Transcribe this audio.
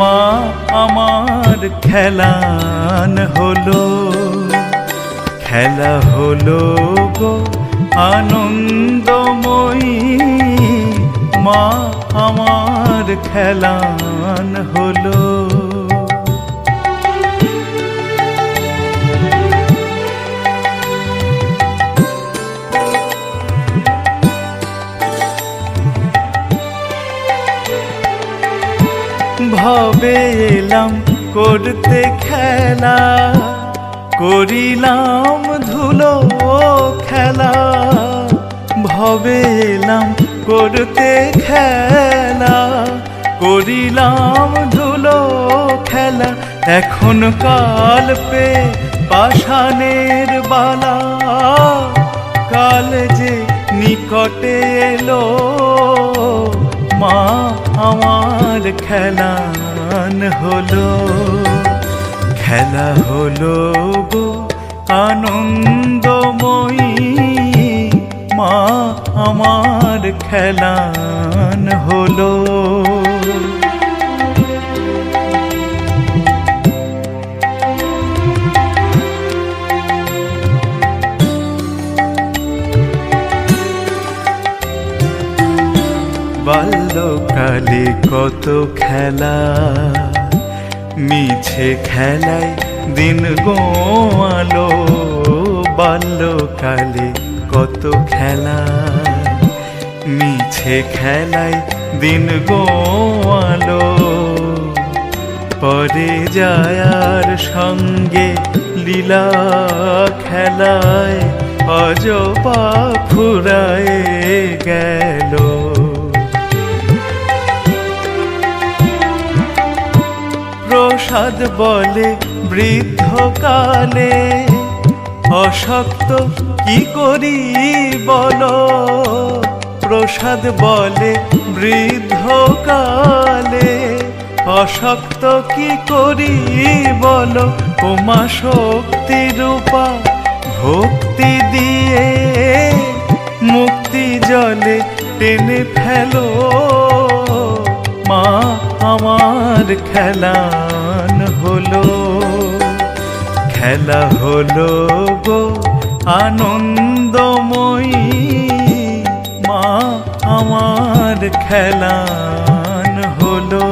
মা আমার খেলান হলো, খেলা হলো গো আনন্দময়ী, মা আমার খেলান হলো। ভবে এলাম করতে খেলা, করিলাম ধুলো খেলা। ভবে এলাম করতে খেলা, করিলাম ধুলো খেলা। এখন কাল পে পাষাণের বালা, কাল যে নিকটে এলো, মা আমার খেলান হলো, খেলা হলো গো আনন্দময়ী, মা আমার খেলান হলো। বাল্যকালে কত খেলা, মিছে খেলায় দিন গোয়ালো। বাল্যকালে কত খেলা, মিছে খেলায় দিন গোয়ালো। পরে যায়ার সঙ্গে লীলা খেলায় অজপা ফুরায় গেল। প্রসাদ বলে বৃদ্ধকালে, অশক্ত কি করি বলো। প্রসাদ বলে বৃদ্ধকালে, অশক্ত কি করি বলো। ওমা শক্তি রূপা ভক্তি দিয়ে, মুক্তি জলে টেনে ফেলো, মা আমার খেলান হলো, খেলা হলো গো আনন্দময়ী, মা আমার খেলান হলো।